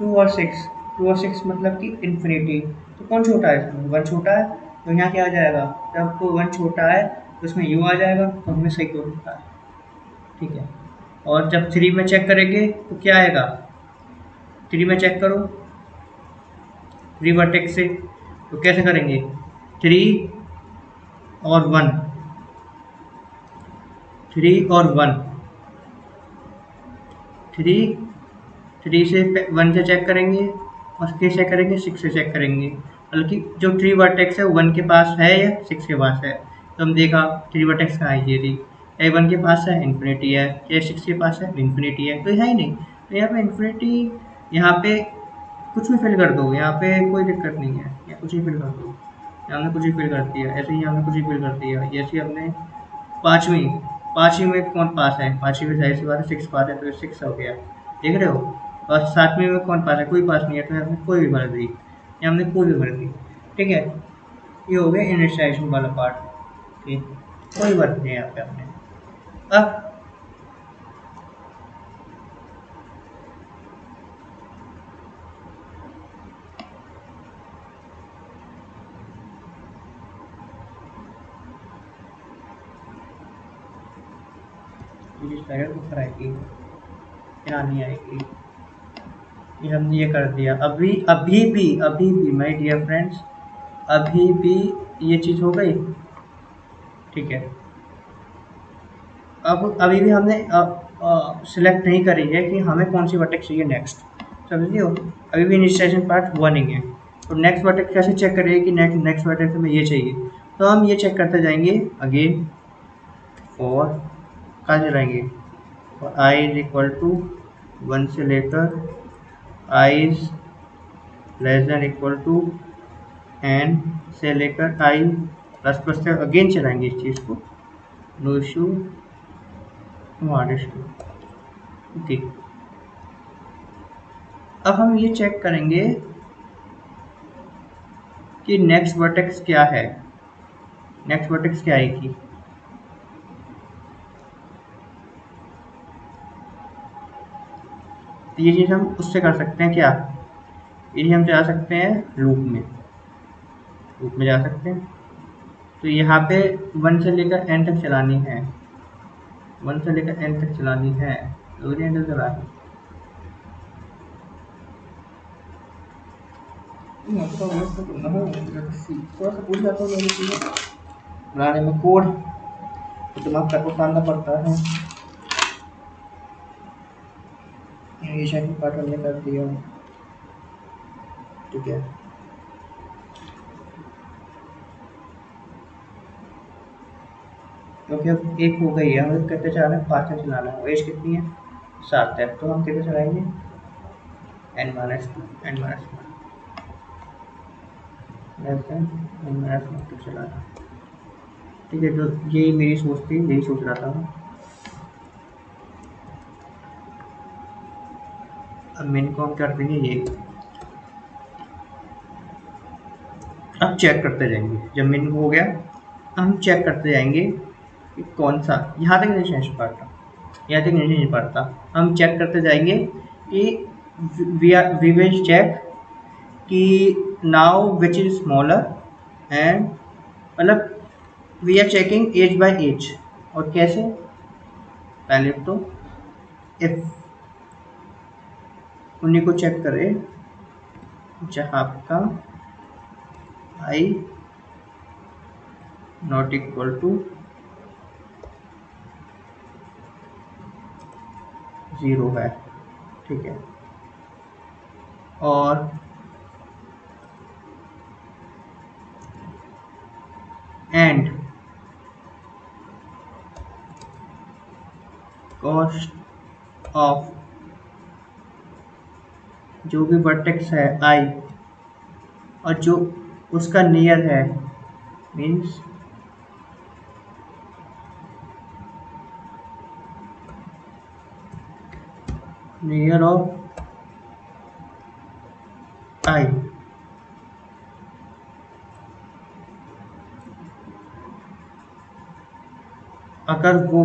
2 और 6, 2 और 6 मतलब कि इन्फिनिटी, तो कौन छोटा है इसमें, 1 छोटा है, तो यहाँ क्या आ जाएगा, जब तो 1 छोटा है तो इसमें यू आ जाएगा, तो हमें सही क्यों होता है, ठीक है। और जब 3 में चेक करेंगे तो क्या आएगा, 3 में चेक करो 3 वर्टेक्स से, तो कैसे करेंगे 3 और 1, 3 और 1, 3 3 से 1 से चेक करेंगे और फिर चेक करेंगे 6 से चेक करेंगे, बल्कि जो 3 वर्टेक्स है वो 1 के पास है या 6 के पास है, तो हम देखा 3 वर्टेक्स कहाँ है, ये थी, या 1 के पास है इन्फिनिटी है, या 6 के पास है इन्फिनिटी है, तो है ही नहीं, तो यहाँ पे इन्फिनिटी, यहाँ पे कुछ भी फिल कर दो, यहाँ पे कोई दिक्कत नहीं है, यहाँ कुछ भी फिल कर दो, यहाँ हमने कुछ भी फिल कर दिया, ऐसे ही हमने कुछ भी फिल कर दिया, जैसे हमने पाँचवीं, पाँचवीं में कौन पास है, पाँचवीं में जाहिर सी बात है 6 पास है, तो ये 6 हो गया, देख रहे हो। और 7वीं में कौन पास है, कोई पास नहीं है, तो हमने कोई भी भर दी, ये हमने कोई भी भर दी, ठीक है। ये हो गया इनिशियलाइजेशन वाला पार्ट, ठीक, कोई बात नहीं है यहाँ पे हमने। अब मुझे स्लाइडर ऊपर आएगी या नहीं आएगी, ये हमने ये कर दिया। अभी भी माय डियर फ्रेंड्स, अभी भी ये चीज़ हो गई, ठीक है। अब अभी भी हमने सिलेक्ट नहीं करी है कि हमें कौन सी वर्टेक्स चाहिए नेक्स्ट, समझ हो, अभी भी इनिशिएशन पार्ट 1 ही है, तो नेक्स्ट वर्टेक्स कैसे चेक करेंगे कि नेक्स्ट वर्टेक्स में ये चाहिए, तो हम ये चेक करते जाएंगे अगेन, और कहाँ चलाएंगे, और आई इज इक्वल टू 1 से लेकर i is less than equal to n से लेकर आई प्लस प्लस तक अगेन चलाएंगे इस चीज़ को, no issue, no issue, okay. अब हम ये चेक करेंगे कि नेक्स्ट वर्टेक्स क्या है, नेक्स्ट वर्टेक्स क्या आएगी, तो ये चीज़ हम उससे कर सकते हैं क्या, ये हम जा सकते हैं लूप में, लूप में जा सकते हैं, तो यहाँ पे 1 से लेकर n तक चलानी है, 1 से लेकर n तक चलानी है, तो एंटर चला है, थोड़ा सा पूछ जाता हूँ बनाने में कोड, तो दिमाग का उठाना पड़ता है, ये शायद पार्ट हमने कर दिया, ठीक है। क्योंकि अब एक हो गई है, हमें कितने चलाना है, 5 में चलाना है, एज कितनी है, 7 है, तो हम कितने चलाएंगे, n-2 n-1 less than n-1 तक चलाना। ठीक है, जो यही मेरी सोच थी, यही सोच रहा था मैं। अब मेन को हम कर देंगे ये, अब चेक करते जाएंगे, जब मेन हो गया हम चेक करते जाएंगे कि कौन सा, यहाँ तक नहीं चेंज पाता, यहाँ तक नहीं पड़ता, हम चेक करते जाएंगे कि वी विल चेक कि now which is smaller and, मतलब we are checking edge by edge. और कैसे, पहले तो इफ उन्हीं को चेक करें जहाँ आपका आई नॉट इक्वल टू 0 है। ठीक है, और एंड कॉस्ट ऑफ जो भी वर्टेक्स है आई, और जो उसका नियर है, मीन्स नियर ऑफ आई, अगर वो,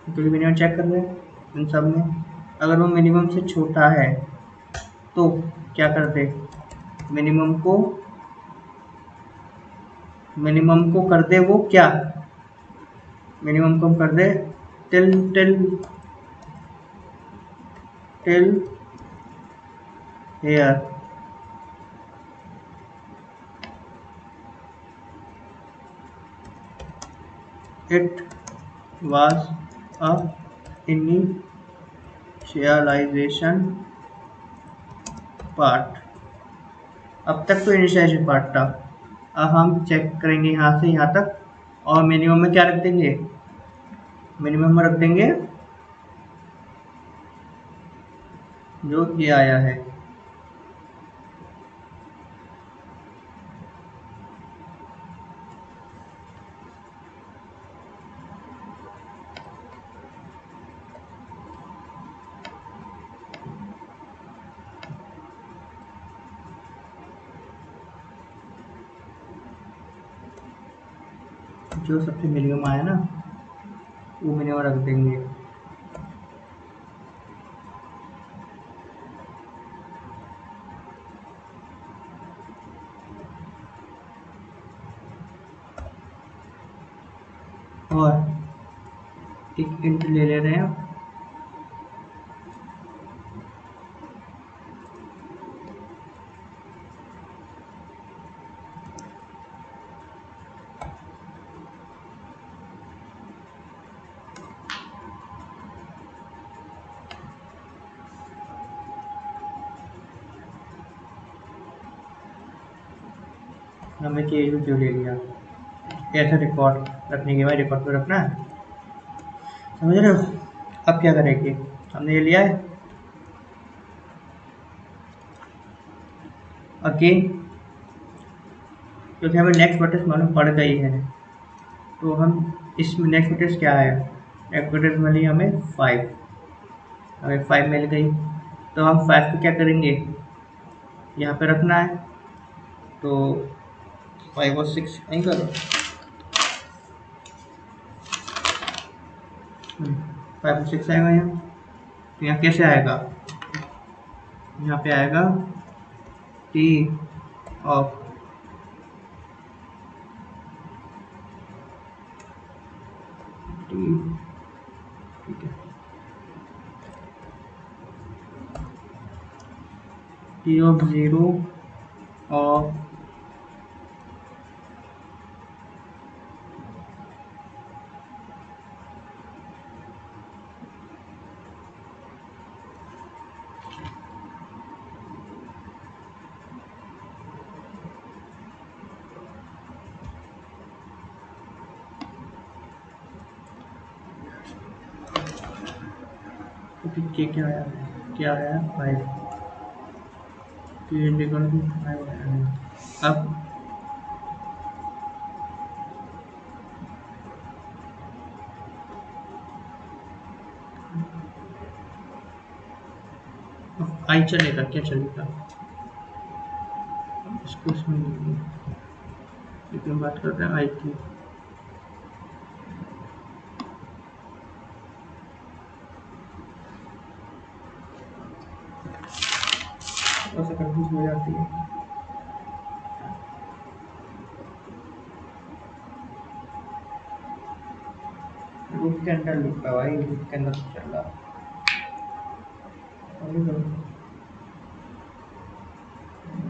क्योंकि मिनिमम चेक कर रहे हैं इन सब में, अगर वो मिनिमम से छोटा है तो क्या करते, मिनिमम को कर दे वो क्या, मिनिमम को हम कर दे till till till here, it was a initialization part. अब तक तो इनिशियलाइजेशन पार्ट था, अब हम चेक करेंगे यहाँ से यहाँ तक, और मिनिमम में क्या रख देंगे, मिनिमम में रख देंगे जो ये आया है। जो सबसे मिनिमम आया ना वो मिनिमम रख देंगे। और एक इंट ले रहे हैं, हमने केज में क्यों ले लिया, ऐसा रिकॉर्ड रखने के बाद रिकॉर्ड पे रखना है, समझ रहे हो। अब क्या करेंगे, हमने ये लिया है अगेन, क्योंकि हमें नेक्स्ट वर्टेक्स मालूम पड़ गई है, तो हम इसमें नेक्स्ट वर्टेक्स क्या है, नेक्स्ट वर्टेक्स मिली हमें 5, हमें 5 मिल गई, तो हम 5 को क्या करेंगे, यहाँ पे रखना है, तो 5 और 6 नहीं करो, 5 और 6 आएगा यहाँ, तो यहाँ कैसे आएगा, यहाँ पे आएगा टी ऑफ टी, ठीक है, टी ऑफ 0 ऑफ के क्या आया 5 के इक्वल टू 5 आया। अब आई चलेगा क्या चलेगा इसको इसमें लेकिन बात करते हैं आई की। थोड़ा सा कंफ्यूज हो जाती है। लूप के अंदर लूप है भाई, लूप के अंदर चल रहा है।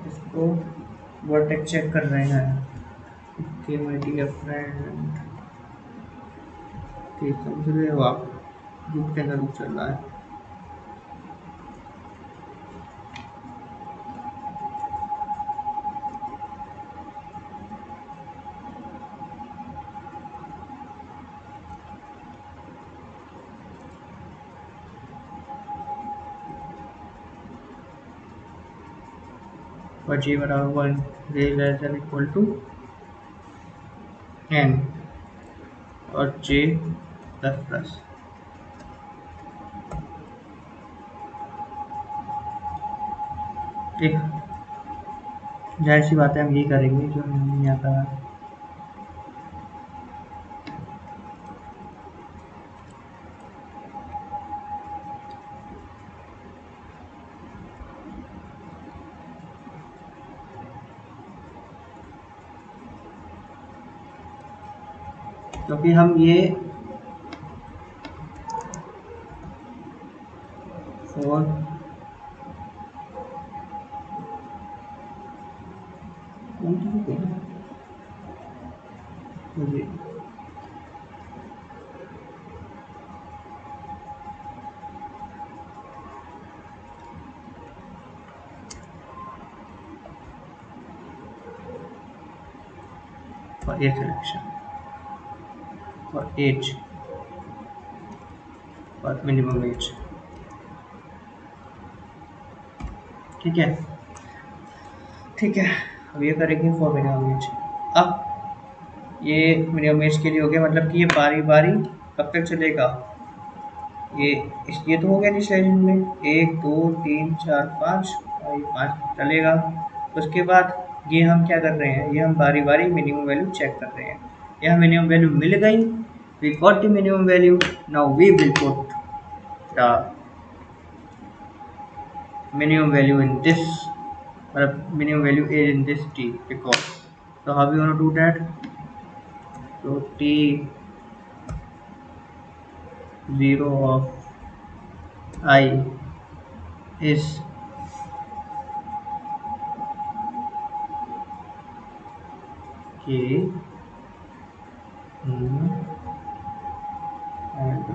इसको वर्टेक्स चेक कर रहे हैं कि माय डियर फ्रेंड कि समझ रहे हो आप, लूप के अंदर लूप चल रहा है। और जी बराबर 1 j less than equal to n और j प्लस प्लस। ठीक, जाहिर सी बात है हम यही करेंगे जो नहीं आता है। क्योंकि हम ये 4 मुझे for a selection for age for minimum age। ठीक है ठीक है, अब ये करेंगे फॉर मिनिमम एज। अब ये मिनिमम एज के लिए हो गया, मतलब कि ये बारी बारी कब तक चलेगा। ये तो हो गया इनिशियलाइजेशन में 1 2 3 4 5 और ये 5 चलेगा। उसके बाद ये हम क्या कर रहे हैं, ये हम बारी बारी मिनिमम वैल्यू चेक कर रहे हैं। यह मिनिमम वैल्यू मिल गई, we got the minimum value, now we will put the minimum value in this, minimum value is in this t, because so how we want to do that, so t 0 of I is k and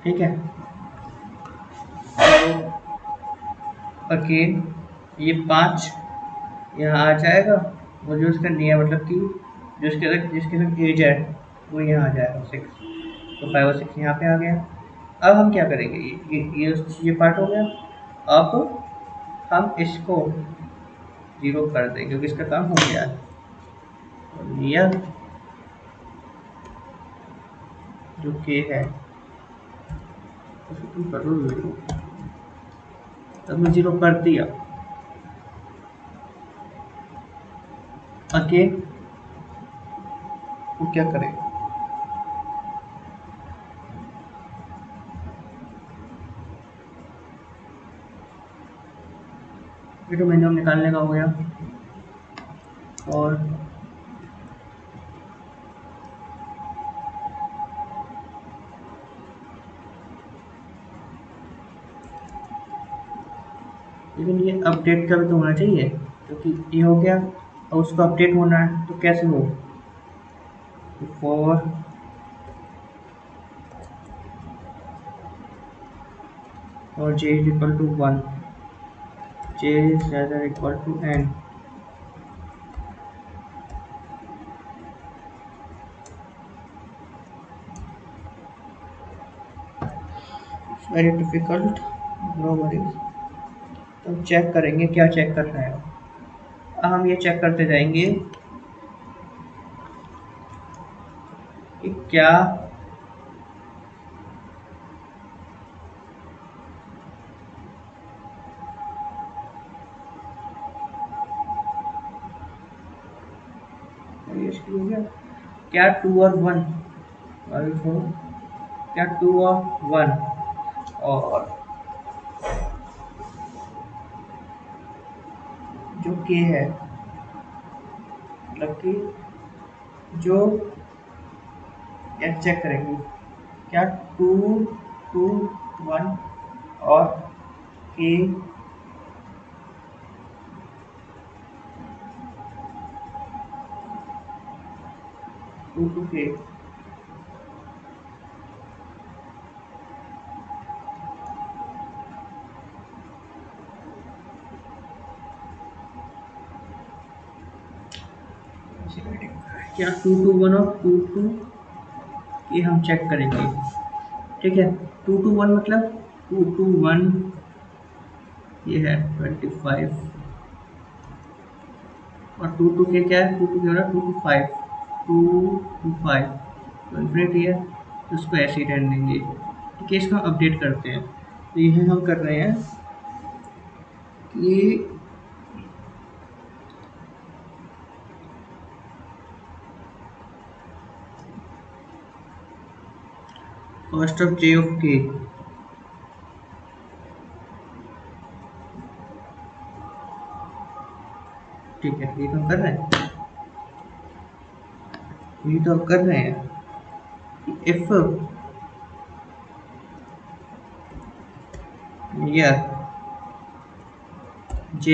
ठीक है। तो again ये 5 यहाँ आ जाएगा, वो जो उसका near मतलब कि जिसके साथ एज है वो यहाँ आ जाएगा 6, तो 5 और 6 यहाँ पे आ गया। अब हम क्या करेंगे, ये पार्ट हो गया। अब हम इसको 0 कर देंगे क्योंकि इसका काम हो गया है। लिया जो के है उसको तुम करो 0, तब मैं 0 कर दिया। अगेन वो क्या करेगा, ये तो मिनिमम निकालने का हो गया। और लेकिन ये अपडेट का भी तो होना चाहिए, क्योंकि ये हो गया और उसको अपडेट होना है तो कैसे हो। फॉर और j is equal to 1, j is greater equal to n, very difficult, no worries. तो चेक करेंगे क्या चेक करना है। हम ये चेक करते जाएंगे कि क्या ये इसकी हो गया, क्या 2 और 1, क्या 2 और 1 और जो k है, मतलब कि जो चेक करेंगे क्या 2 2 1 और k 2 to k। क्या 2 to 1 और 2 to ये हम चेक करेंगे। ठीक है, 2 to 1 मतलब 2 to 1 ये है 25 और 2 to k क्या है, 2 to k हो रहा है 2 to 5, 2 to 5 तो इन्फिनिटी है, तो उसको ऐसे ही रहने देंगे। ठीक है, इसको अपडेट करते हैं। तो यही हम कर रहे हैं कि cost of j of k, ठीक है, ये तो हम कर रहे हैं, ये तो हम कर रहे हैं। इफ या j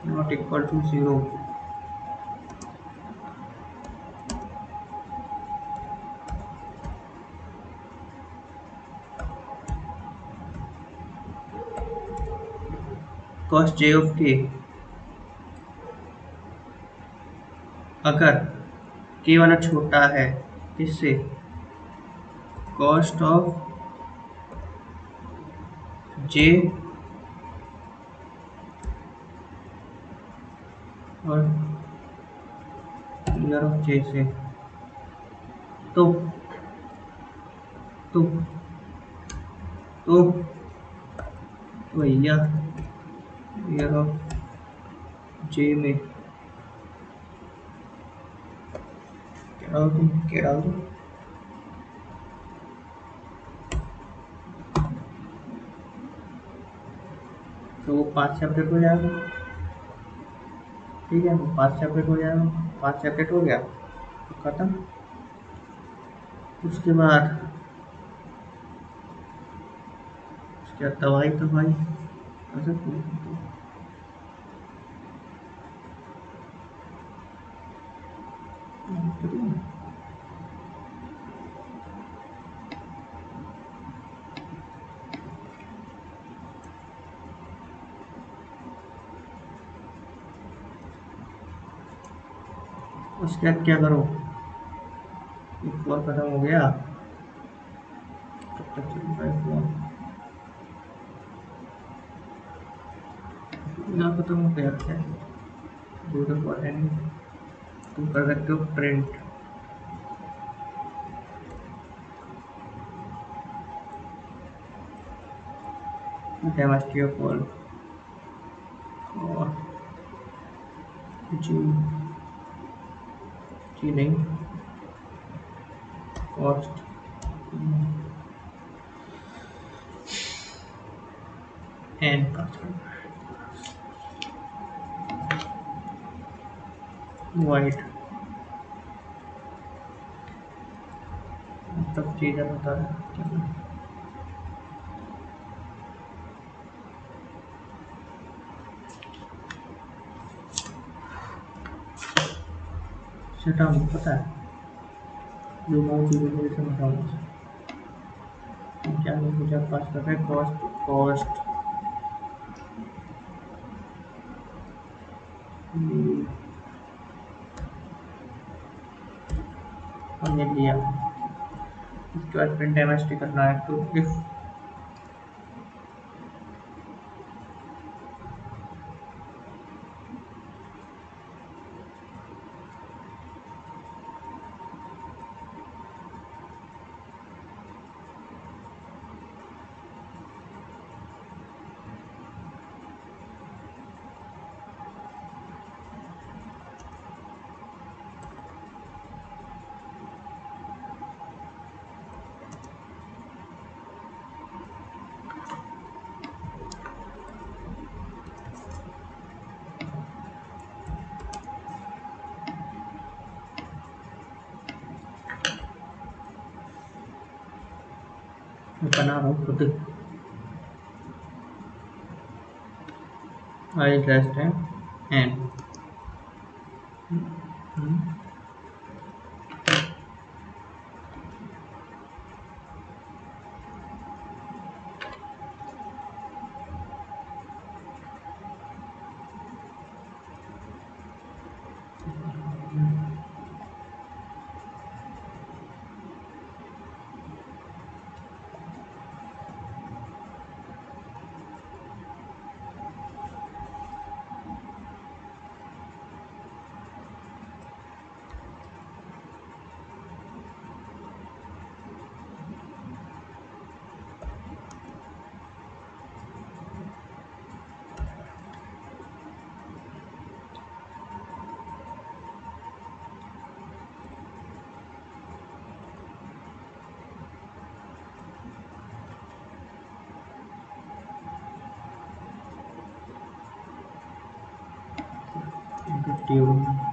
not equal to 0, cost j of k अगर k वाला छोटा है इससे, कॉस्ट ऑफ j और क्लियर ऑफ j से, तो तो तो भैया क्लियर ऑफ j में क्या डाल दूँ, क्या डाल दूँ, तो वो 5 से अपडेट हो जाएगा। ठीक है, वो 5 से अपडेट हो जाएगा, 5 से अपडेट हो गया तो खत्म। उसके बाद क्या दवाई दवाई ऐसा उसके बाद क्या करो, एक और खत्म हो गया, तब तक चल रहा है फोन ना खत्म हो गया है, जो तो नहीं, तुम कर सकते हो प्रिंट, डेमोस्ट्री ऑफ ऑल और जी जी नहीं कॉस्ट एन पास करना है वाइट सब चीज़ें बता रहे हैं सेटा मुझे पता है जो नौ चीज़ें मेरे से बताऊँ क्या मुझे पास कर रहे हैं कॉस्ट कॉस्ट हमने लिया इसके बाद प्रिंट एमएसटी करना है तो इफ बना रहा हूँ खुद आई रेस्ट है and tube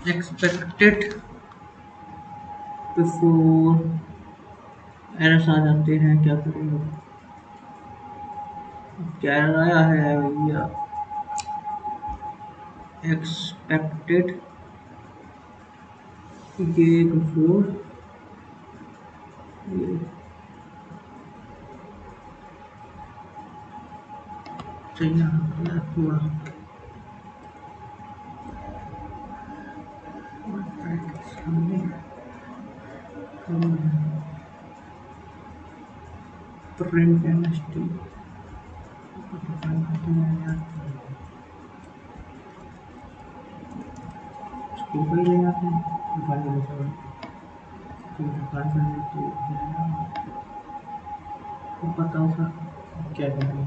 expected before errors आ जाते हैं क्या करेंगे क्या error आया है भैया एक्सपेक्टेड ये बिफोर चाहिए थोड़ा सामने प्रिंट केमिस्ट्री स्कूल पर ही ले जाते हैं बताओ सर क्या कहते हैं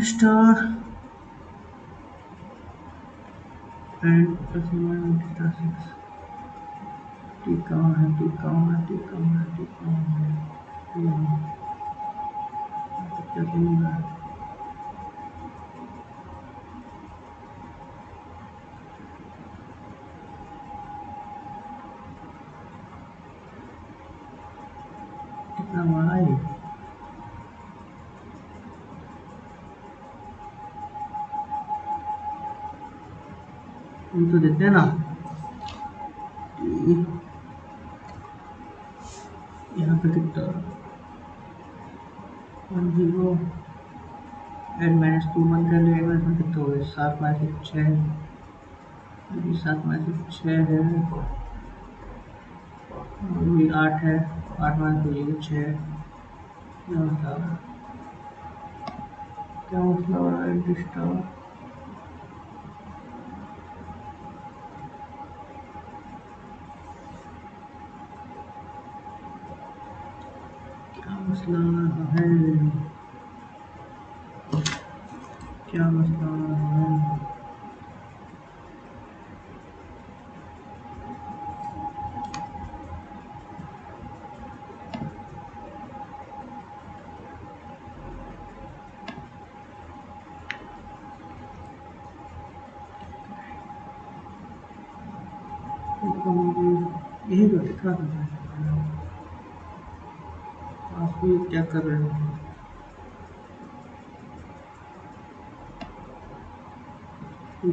star and plus one star six T कहाँ है T कहाँ है T कहाँ है T कहाँ है क्या समझ रहा है कितना बड़ा है ये तो देते हैं ना यहाँ पे कितना 10 एंड माइनस 2 1 कर लेगा इसमें कितना हो गया 7 माइनस 6 7 माइनस 6 है ये 8 है 8 माइनस 2 ये 6 क्या मतलब है डिस्टर्ब क्या मसला है क्या मसला है यही तो दिखा आप क्या कर रहे हो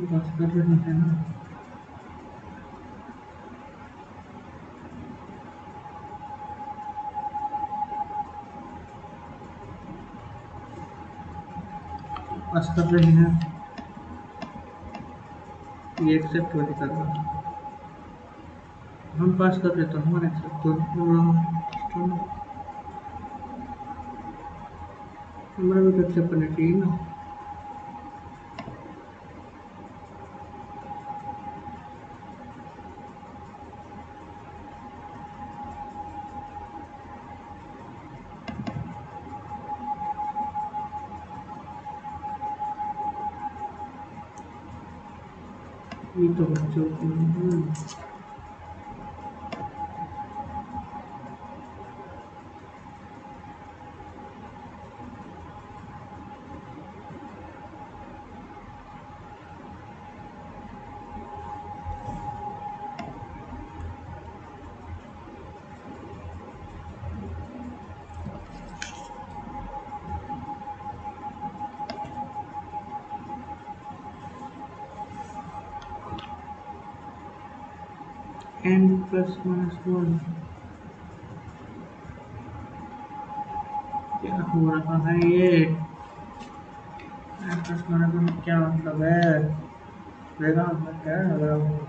पास कर रहे हैं ना पास कर रहे हैं ये एक्सेप्ट वाली कर रहा हम पास कर रहे तो हमारा एक्सेप्ट तो हमारा भी एक्सेप्ट करना चाहिए ना ये तो बच्चों को n plus minus 1 क्या हो रहा है ये n plus minus 1 क्या मतलब है देखा मैं क्या लग रहा हूँ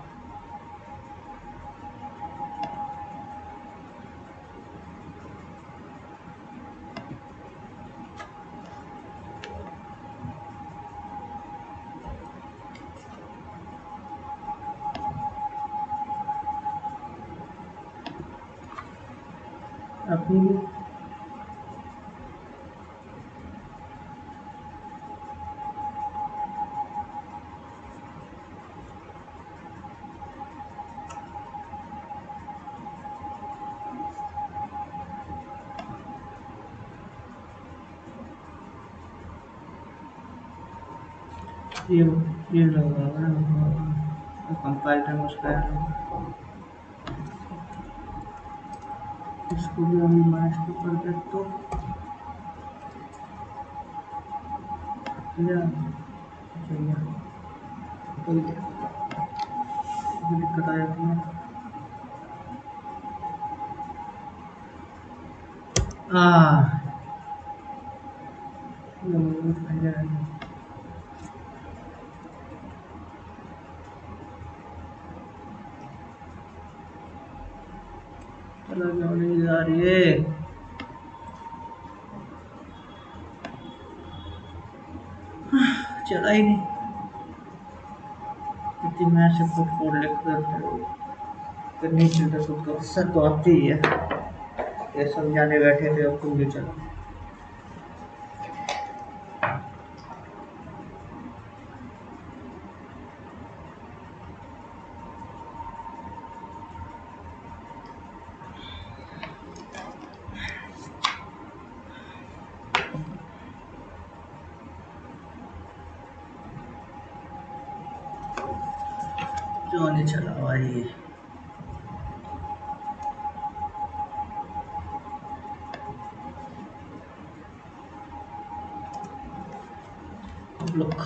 अपनी ये लगा कंपाइल टाइम उसका इसको भी हम माइनस 2 कर दे तो या चलिए कोई दिक्कत आ जाती है। हाँ चलो क्यों नहीं जा रही है। चला ही नहीं। इतनी मैं से फुट फोड़ लिख करनी चाहिए तो सर तो आती ही है। ये समझाने बैठे थे अब तुम भी चलो। क्यों नहीं चला भाई। लुक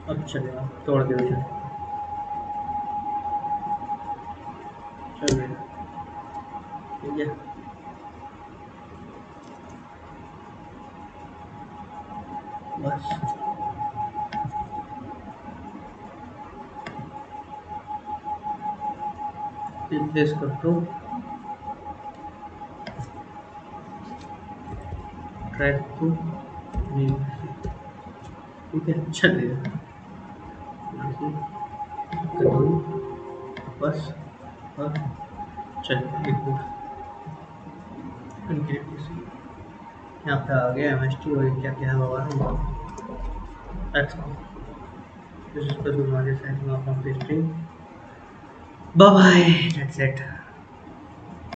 अब चलेगा तोड़ दे उसे। चल गया ठीक है। बस रिप्लेस कर दो। ट्रैक को नहीं ठीक है चलेगा। कर दो बस और चल एक यहाँ पे आ गया एमएसटी और क्या क्या है बाबा। This is Prasu Maria signing off from this stream. Bye bye. That's it.